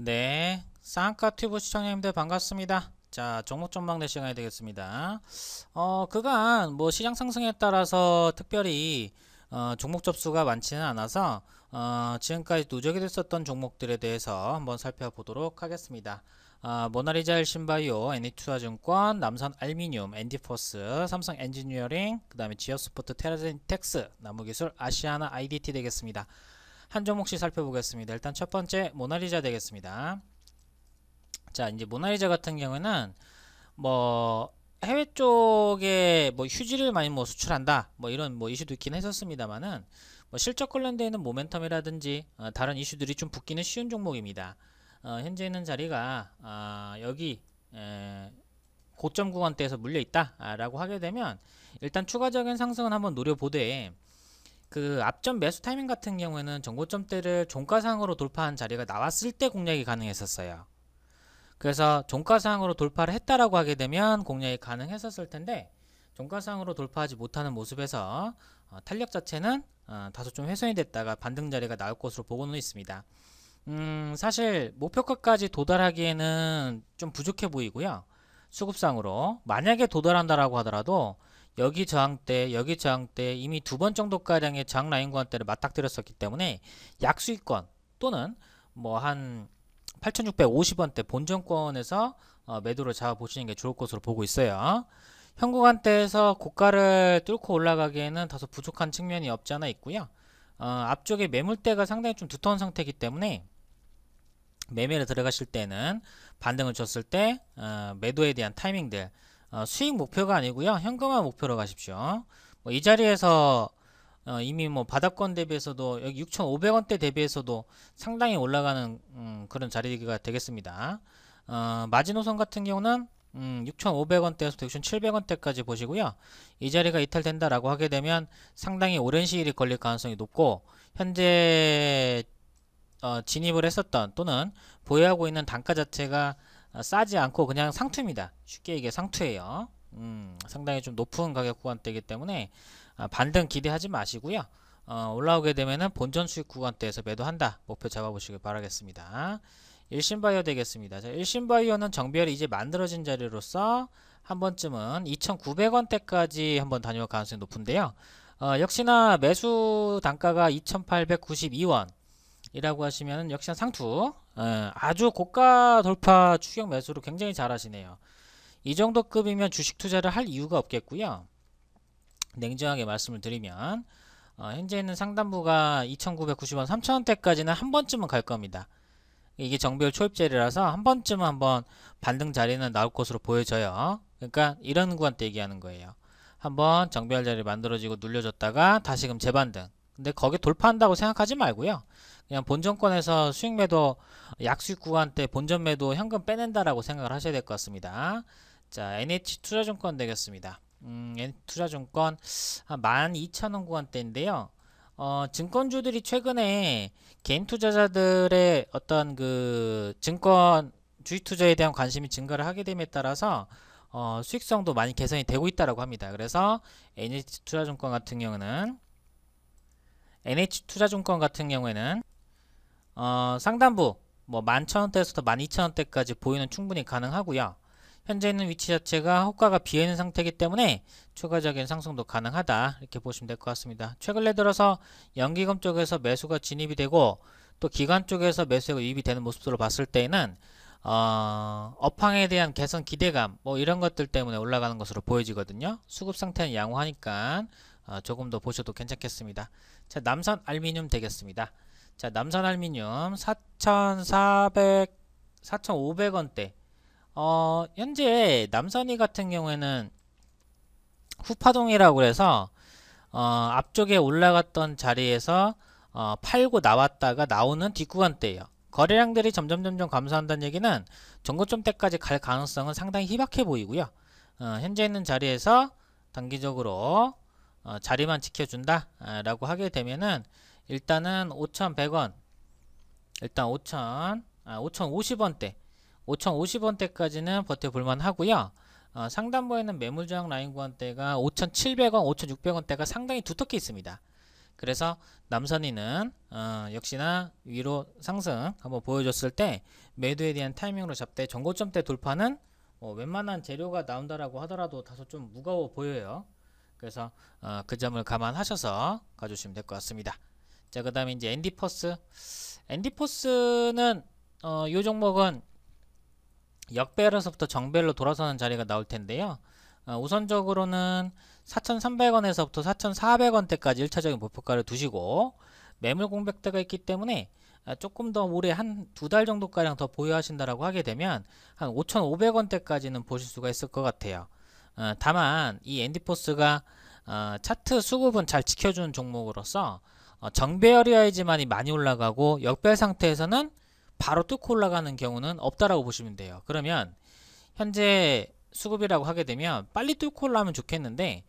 네, 쌍카 튜브 시청자님들 반갑습니다. 자, 종목 전망 내 시간이 되겠습니다. 그간 뭐 시장 상승에 따라서 특별히 종목 접수가 많지는 않아서 지금까지 누적이 됐었던 종목들에 대해서 한번 살펴보도록 하겠습니다. 모나리자 일신바이오, NH투자증권, 남선알미늄, 엔디포스, 삼성엔지니어링, 그 다음에 지어스포트, 테라젠텍스, 나무기술, 아시아나 IDT 되겠습니다. 한 종목씩 살펴보겠습니다. 일단 첫 번째 모나리자 되겠습니다. 자, 이제 모나리자 같은 경우는 뭐 해외 쪽에 뭐 휴지를 많이 뭐 수출한다 뭐 이런 뭐 이슈도 있긴 했었습니다만은 뭐 실적 관련되어 있는 모멘텀이라든지 다른 이슈들이 좀 붙기는 쉬운 종목입니다. 현재 있는 자리가 여기 고점 구간대에서 물려 있다라고 하게 되면 일단 추가적인 상승은 한번 노려보되 그 앞전 매수 타이밍 같은 경우에는 정고점대를 종가상으로 돌파한 자리가 나왔을 때 공략이 가능했었어요. 그래서 종가상으로 돌파를 했다라고 하게 되면 공략이 가능했었을 텐데 종가상으로 돌파하지 못하는 모습에서 탄력 자체는 다소 좀 훼손이 됐다가 반등 자리가 나올 것으로 보고는 있습니다. 사실 목표가까지 도달하기에는 좀 부족해 보이고요. 수급상으로 만약에 도달한다라고 하더라도 여기 저항대, 여기 저항대 이미 두 번 정도가량의 저항 라인 구간대를 맞닥뜨렸었기 때문에 약수익권 또는 뭐 한 8,650원대 본전권에서 매도를 잡아보시는 게 좋을 것으로 보고 있어요. 현 구간대에서 고가를 뚫고 올라가기에는 다소 부족한 측면이 없지 않아 있고요. 앞쪽에 매물대가 상당히 좀 두터운 상태이기 때문에 매매를 들어가실 때는 반등을 줬을 때 매도에 대한 타이밍들 수익 목표가 아니고요 현금화 목표로 가십시오. 뭐 이 자리에서 이미 뭐 바닥권 대비해서도 여기 6,500원대 대비해서도 상당히 올라가는 그런 자리가 되겠습니다. 마지노선 같은 경우는 6,500원대에서 6,700원대까지 보시고요. 이 자리가 이탈된다라고 하게 되면 상당히 오랜 시일이 걸릴 가능성이 높고 현재 진입을 했었던 또는 보유하고 있는 단가 자체가 싸지 않고 그냥 상투입니다. 쉽게 얘기해 상투예요. 상당히 좀 높은 가격 구간대이기 때문에 반등 기대하지 마시고요. 올라오게 되면은 본전 수익 구간대에서 매도한다. 목표 잡아보시길 바라겠습니다. 일신바이오 되겠습니다. 자, 일신바이오는 정비열이 이제 만들어진 자리로서 한 번쯤은 2,900원대까지 한번 다녀올 가능성이 높은데요. 역시나 매수 단가가 2,892원 이라고 하시면 역시나 상투 아주 고가 돌파 추격 매수로 굉장히 잘 하시네요. 이 정도 급이면 주식 투자를 할 이유가 없겠고요. 냉정하게 말씀을 드리면 현재 있는 상단부가 2,990원 3,000원대까지는 한 번쯤은 갈 겁니다. 이게 정비율 초입자리라서 한 번쯤은 한번 반등 자리는 나올 것으로 보여져요. 그러니까 이런 구간대 얘기하는 거예요. 한번 정비할 자리 만들어지고 눌려줬다가 다시금 재반등. 근데 거기 돌파한다고 생각하지 말고요. 그냥 본전권에서 수익 매도 약수익 구간대 본전 매도 현금 빼낸다라고 생각을 하셔야 될 것 같습니다. 자, NH투자증권 되겠습니다. NH투자증권 한 12,000원 구간대인데요. 증권주들이 최근에 개인 투자자들의 어떤 그 증권 주식 투자에 대한 관심이 증가를 하게 됨에 따라서 수익성도 많이 개선이 되고 있다라고 합니다. 그래서 NH투자증권 같은 경우에는 상단부 뭐 11,000원대에서부터 12,000원대까지 보유는 충분히 가능하고요. 현재 있는 위치 자체가 호가가 비어있는 상태이기 때문에 추가적인 상승도 가능하다 이렇게 보시면 될 것 같습니다. 최근에 들어서 연기금 쪽에서 매수가 진입이 되고 또 기관 쪽에서 매수가 유입이 되는 모습으로 봤을 때에는 업황에 대한 개선 기대감 뭐 이런 것들 때문에 올라가는 것으로 보여지거든요. 수급 상태는 양호하니까 조금 더 보셔도 괜찮겠습니다. 자, 남선 알미늄 되겠습니다. 자, 남선 알미늄 4,500원대 현재 남선이 같은 경우에는 후파동이라고 해서 앞쪽에 올라갔던 자리에서 팔고 나왔다가 나오는 뒷구간대예요. 거래량들이 점점 감소한다는 얘기는 정고점대까지 갈 가능성은 상당히 희박해 보이고요. 현재 있는 자리에서 단기적으로 자리만 지켜준다 라고 하게 되면은 일단은 5,100원 일단 5,050원대 5,050원대까지는 버텨볼만 하고요. 상단부에는 매물저항 라인 구간대가 5,700원, 5,600원대가 상당히 두텁게 있습니다. 그래서 남선이는 역시나 위로 상승 한번 보여줬을 때 매도에 대한 타이밍으로 잡되 전고점대 돌파는 웬만한 재료가 나온다라고 하더라도 다소 좀 무거워 보여요. 그래서 그 점을 감안하셔서 가주시면 될 것 같습니다. 자, 그 다음에 이제 앤디퍼스. 앤디퍼스는 이 종목은 역배열에서부터 정배열로 돌아서는 자리가 나올 텐데요. 우선적으로는 4,300원에서부터 4,400원대까지 1차적인 목표가를 두시고 매물 공백대가 있기 때문에 조금 더 올해 한 두 달 정도가량 더 보유하신다라고 하게 되면 한 5,500원대까지는 보실 수가 있을 것 같아요. 다만 이 앤디포스가 차트 수급은 잘 지켜주는 종목으로서 정배열이어야지만이 많이 올라가고 역배열 상태에서는 바로 뚫고 올라가는 경우는 없다라고 보시면 돼요. 그러면 현재 수급이라고 하게 되면 빨리 뚫고 올라오면 좋겠는데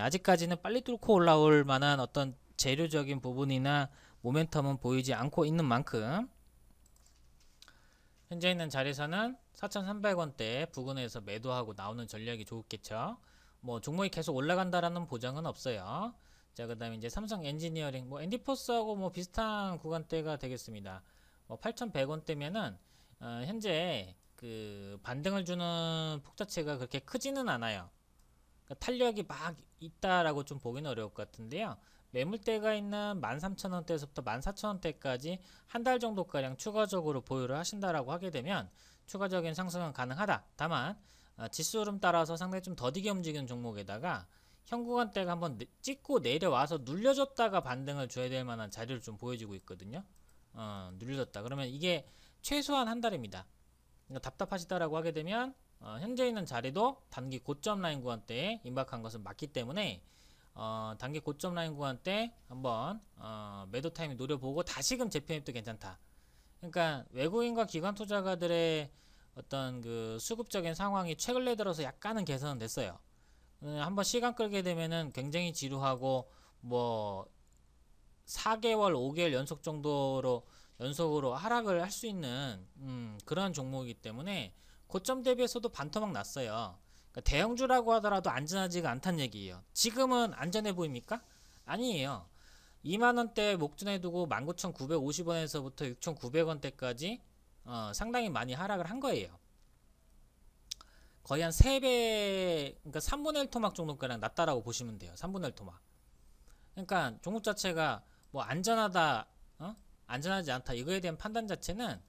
아직까지는 빨리 뚫고 올라올 만한 어떤 재료적인 부분이나 모멘텀은 보이지 않고 있는 만큼 현재 있는 자리에서는 4,300원대 부근에서 매도하고 나오는 전략이 좋겠죠. 뭐 종목이 계속 올라간다라는 보장은 없어요. 자, 그 다음에 이제 삼성 엔지니어링, 뭐 앤디포스하고 뭐 비슷한 구간대가 되겠습니다. 뭐 8,100원대면은 현재 그 반등을 주는 폭 자체가 그렇게 크지는 않아요. 그러니까 탄력이 막 있다라고 좀 보기는 어려울 것 같은데요. 매물대가 있는 13,000원대에서부터 14,000원대까지 한 달 정도가량 추가적으로 보유를 하신다라고 하게 되면 추가적인 상승은 가능하다. 다만 지수 흐름 따라서 상당히 좀 더디게 움직이는 종목에다가 현 구간대가 한번 찍고 내려와서 눌려줬다가 반등을 줘야 될 만한 자리를 좀 보여주고 있거든요. 눌려줬다. 그러면 이게 최소한 한 달입니다. 그러니까 답답하시다라고 하게 되면 현재 있는 자리도 단기 고점 라인 구간대에 임박한 것은 맞기 때문에 단기 고점 라인 구간대 한번 매도 타이밍 노려보고 다시금 재편입도 괜찮다. 그러니까 외국인과 기관 투자가들의 어떤 그 수급적인 상황이 최근에 들어서 약간은 개선은 됐어요. 한번 시간 끌게 되면은 굉장히 지루하고 뭐 4개월, 5개월 연속 정도로 연속으로 하락을 할 수 있는 그런 종목이기 때문에 고점 대비해서도 반토막 났어요. 그러니까 대형주라고 하더라도 안전하지가 않다는 얘기예요. 지금은 안전해 보입니까? 아니에요. 2만원대 목전에 두고 19,950원에서부터 6,900원대까지 상당히 많이 하락을 한 거예요. 거의 한 3배, 그러니까 3분의 1 토막 정도가량 낮다라고 보시면 돼요. 3분의 1 토막. 그러니까 종목 자체가 뭐 안전하다, 안전하지 않다 이거에 대한 판단 자체는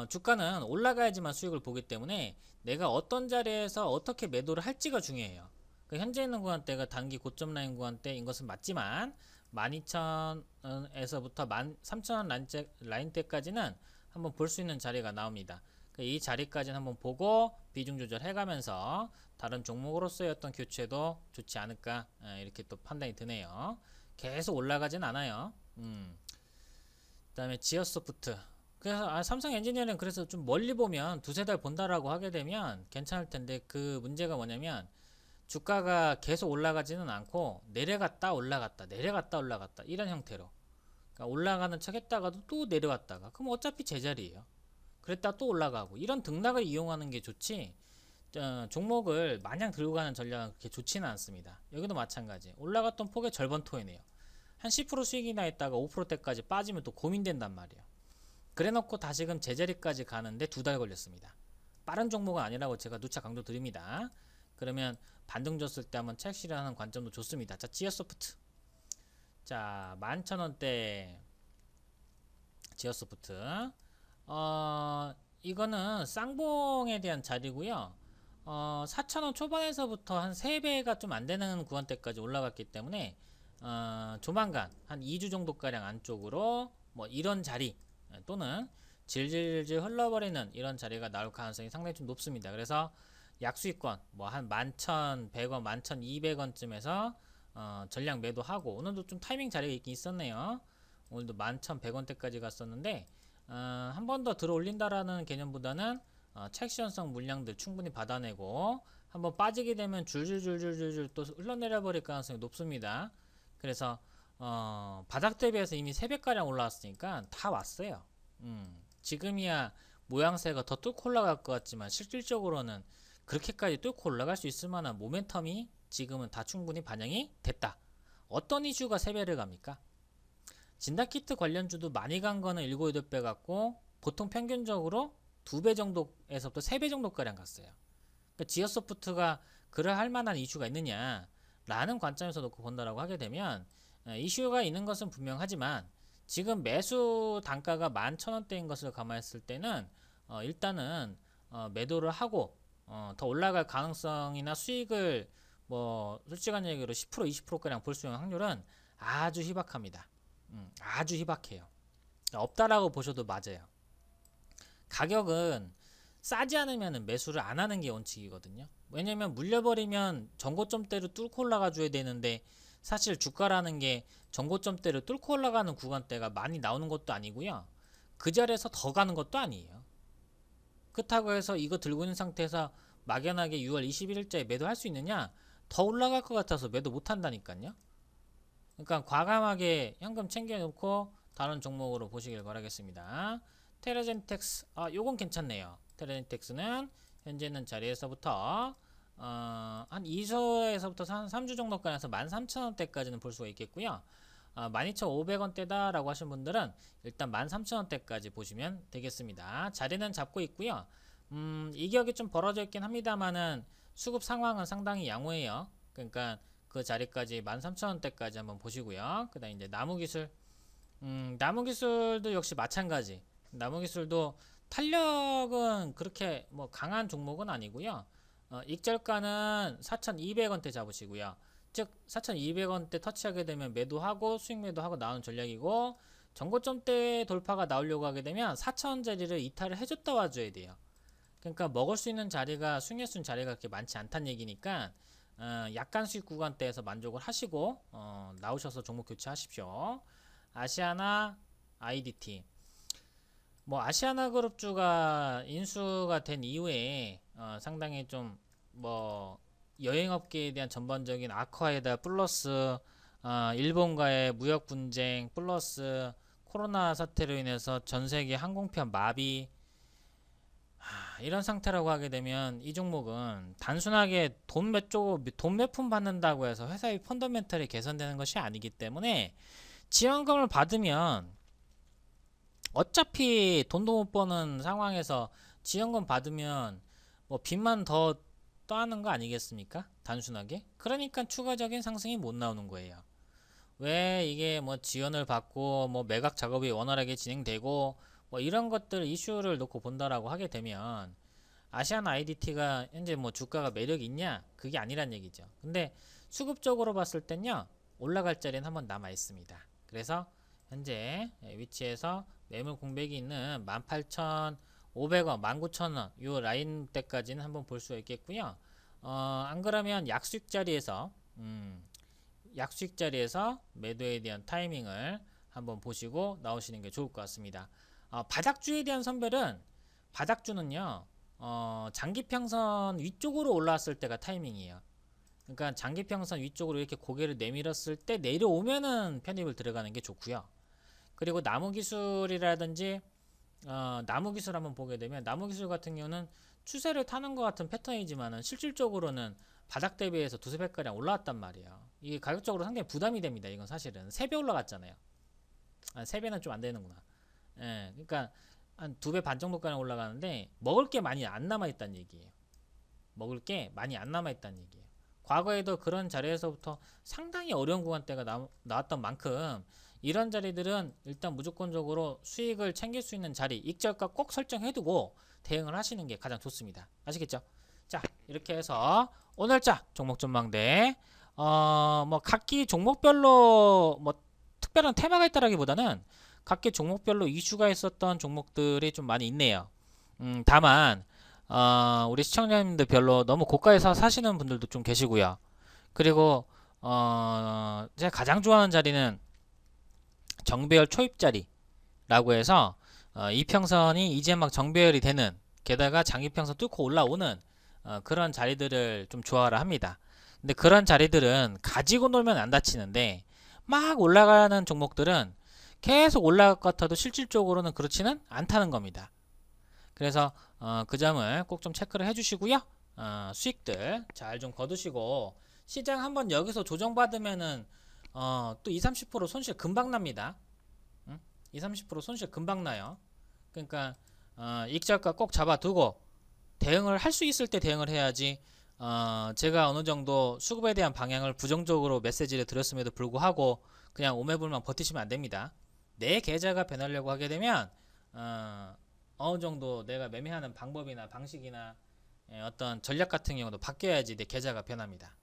주가는 올라가야지만 수익을 보기 때문에 내가 어떤 자리에서 어떻게 매도를 할지가 중요해요. 그러니까 현재 있는 구간대가 단기 고점 라인 구간대인 것은 맞지만 12,000에서부터 13,000원 라인대까지는 한번 볼 수 있는 자리가 나옵니다. 이 자리까지는 한번 보고 비중 조절해가면서 다른 종목으로서의 어떤 교체도 좋지 않을까 이렇게 또 판단이 드네요. 계속 올라가진 않아요. 그 다음에 지어소프트. 그래서 삼성 엔지니어링 그래서 좀 멀리 보면 두세 달 본다라고 하게 되면 괜찮을 텐데 그 문제가 뭐냐면 주가가 계속 올라가지는 않고 내려갔다 올라갔다 내려갔다 올라갔다 이런 형태로 그러니까 올라가는 척 했다가도 또 내려갔다가 그럼 어차피 제자리예요. 그랬다 또 올라가고 이런 등락을 이용하는 게 좋지 종목을 마냥 들고 가는 전략은 그렇게 좋지는 않습니다. 여기도 마찬가지 올라갔던 폭의 절반 토해내요. 한 10% 수익이나 했다가 5%대까지 빠지면 또 고민된단 말이에요. 그래 놓고 다시금 제자리까지 가는데 두 달 걸렸습니다. 빠른 종목은 아니라고 제가 누차 강조 드립니다. 그러면 반등 줬을 때 한번 책 실현하는 관점도 좋습니다. 자, 지어소프트. 자, 11,000원대 지어소프트. 이거는 쌍봉에 대한 자리고요. 4,000원 초반에서부터 한 3배가 좀 안되는 구간대까지 올라갔기 때문에 조만간 한 2주 정도가량 안쪽으로 뭐 이런 자리 또는 질질질 흘러버리는 이런 자리가 나올 가능성이 상당히 좀 높습니다. 그래서 약수익권 뭐 한 11,100원, 11,200원쯤에서 전량 매도하고 오늘도 좀 타이밍 자리가 있긴 있었네요. 오늘도 11,100원대까지 갔었는데 한 번 더 들어 올린다라는 개념보다는 책시현성 물량들 충분히 받아내고 한번 빠지게 되면 줄줄줄줄줄 또 흘러내려 버릴 가능성이 높습니다. 그래서 바닥 대비해서 이미 3배가량 올라왔으니까 다 왔어요. 지금이야 모양새가 더 뚫고 올라갈 것 같지만 실질적으로는 그렇게까지 뚫고 올라갈 수 있을 만한 모멘텀이 지금은 다 충분히 반영이 됐다. 어떤 이슈가 3배를 갑니까? 진단키트 관련주도 많이 간 거는 7, 8배 갔고 보통 평균적으로 2배 정도에서부터 3배 정도가량 갔어요. 그러니까 지어소프트가 그럴 할 만한 이슈가 있느냐 라는 관점에서 놓고 본다라고 하게 되면 이슈가 있는 것은 분명하지만 지금 매수 단가가 11,000원대인 것을 감안했을 때는 일단은 매도를 하고 더 올라갈 가능성이나 수익을 뭐 솔직한 얘기로 10% 20%가량 볼 수 있는 확률은 아주 희박합니다. 아주 희박해요. 없다라고 보셔도 맞아요. 가격은 싸지 않으면 매수를 안 하는 게 원칙이거든요. 왜냐면 물려버리면 전고점대로 뚫고 올라가 줘야 되는데 사실 주가라는 게 전고점대로 뚫고 올라가는 구간대가 많이 나오는 것도 아니고요. 그 자리에서 더 가는 것도 아니에요. 그렇다고 해서 이거 들고 있는 상태에서 막연하게 6월 21일자에 매도할 수 있느냐? 더 올라갈 것 같아서 매도 못 한다니까요. 그러니까 과감하게 현금 챙겨놓고 다른 종목으로 보시길 바라겠습니다. 테라젠텍스, 요건 괜찮네요. 테라젠텍스는 현재 있는 자리에서부터 한 2서에서부터 한 3주 정도까지 13,000원대까지는 볼 수가 있겠고요. 12,500원대다 라고 하신 분들은 일단 13,000원대까지 보시면 되겠습니다. 자리는 잡고 있고요. 이격이 좀 벌어져 있긴 합니다만은 수급 상황은 상당히 양호해요. 그러니까 그 자리까지 13,000원대까지 한번 보시고요. 그 다음 이제 나무기술, 나무기술도 역시 마찬가지. 나무기술도 탄력은 그렇게 뭐 강한 종목은 아니고요. 익절가는 4,200원대 잡으시고요. 즉 4,200원대 터치하게 되면 매도하고 수익 매도하고 나오는 전략이고, 전고점대 돌파가 나오려고 하게 되면 4,000원짜리를 이탈을 해줬다 와줘야 돼요. 그러니까 먹을 수 있는 자리가, 수익낼 수 있는 자리가 그렇게 많지 않다는 얘기니까 약간 수익 구간대에서 만족을 하시고 나오셔서 종목 교체하십시오. 아시아나 IDT, 뭐 아시아나 그룹주가 인수가 된 이후에 상당히 좀 뭐 여행업계에 대한 전반적인 악화에다 플러스 일본과의 무역 분쟁 플러스 코로나 사태로 인해서 전 세계 항공편 마비, 이런 상태라고 하게 되면 이 종목은 단순하게 돈 몇 푼 받는다고 해서 회사의 펀더멘털이 개선되는 것이 아니기 때문에 지원금을 받으면 어차피 돈도 못 버는 상황에서 지원금 받으면 뭐 빚만 더 떠하는 거 아니겠습니까? 단순하게. 그러니까 추가적인 상승이 못 나오는 거예요. 왜 이게 뭐 지원을 받고 뭐 매각 작업이 원활하게 진행되고 뭐 이런 것들 이슈를 놓고 본다라고 하게 되면 아시안 IDT가 현재 뭐 주가가 매력이 있냐? 그게 아니란 얘기죠. 근데 수급적으로 봤을 땐요, 올라갈 자리는 한번 남아 있습니다. 그래서 현재 위치에서 매물 공백이 있는 18,500원, 19,000원 요 라인 때까지는 한번 볼 수가 있겠고요. 안 그러면 약수익 자리에서 매도에 대한 타이밍을 한번 보시고 나오시는 게 좋을 것 같습니다. 바닥주에 대한 선별은, 바닥주는요 장기평선 위쪽으로 올라왔을 때가 타이밍이에요. 그러니까 장기평선 위쪽으로 이렇게 고개를 내밀었을 때 내려오면은 편입을 들어가는 게 좋고요. 그리고 나무기술이라든지 나무기술 한번 보게 되면, 나무기술 같은 경우는 추세를 타는 것 같은 패턴이지만은 실질적으로는 바닥 대비해서 두세 배가량 올라왔단 말이에요. 이게 가격적으로 상당히 부담이 됩니다. 이건 사실은 3배 올라갔잖아요. 3배는 좀 안 되는구나. 예, 그러니까 한 2배 반 정도까지 올라가는데 먹을 게 많이 안 남아있다는 얘기예요. 먹을 게 많이 안 남아있다는 얘기예요. 과거에도 그런 자리에서부터 상당히 어려운 구간대가 나왔던 만큼 이런 자리들은 일단 무조건적으로 수익을 챙길 수 있는 자리, 익절가 꼭 설정해두고 대응을 하시는 게 가장 좋습니다. 아시겠죠? 자, 이렇게 해서 오늘자 종목 전망대 뭐 각기 종목별로 뭐 특별한 테마가 있다라기보다는 각기 종목별로 이슈가 있었던 종목들이 좀 많이 있네요. 다만 우리 시청자님들 별로 너무 고가에서 사시는 분들도 좀 계시고요. 그리고 제가 가장 좋아하는 자리는 정배열 초입 자리라고 해서 이평선이 이제 막 정배열이 되는, 게다가 장기평선 뚫고 올라오는 그런 자리들을 좀 좋아라 합니다. 근데 그런 자리들은 가지고 놀면 안 다치는데 막 올라가는 종목들은 계속 올라갈 것 같아도 실질적으로는 그렇지는 않다는 겁니다. 그래서 그 점을 꼭 좀 체크를 해주시고요. 수익들 잘 좀 거두시고, 시장 한번 여기서 조정받으면은 또 2, 30% 손실 금방 납니다. 2, 30% 손실 금방 나요. 그러니까 익절가 꼭 잡아두고 대응을 할 수 있을 때 대응을 해야지. 제가 어느 정도 수급에 대한 방향을 부정적으로 메시지를 드렸음에도 불구하고 그냥 오매불만 버티시면 안 됩니다. 내 계좌가 변하려고 하게 되면 어느 정도 내가 매매하는 방법이나 방식이나 어떤 전략 같은 경우도 바뀌어야지 내 계좌가 변합니다.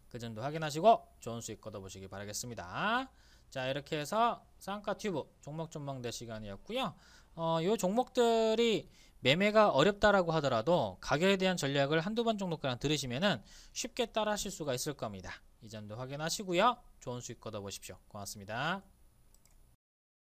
그 점도 확인하시고 좋은 수익 거둬보시기 바라겠습니다. 자, 이렇게 해서 쌍가 튜브 종목 전망대 시간이었고요. 요 종목들이 매매가 어렵다라고 하더라도 가격에 대한 전략을 한두 번 정도 그냥 들으시면은 쉽게 따라 하실 수가 있을 겁니다. 이 점도 확인하시고요. 좋은 수익 거둬보십시오. 고맙습니다.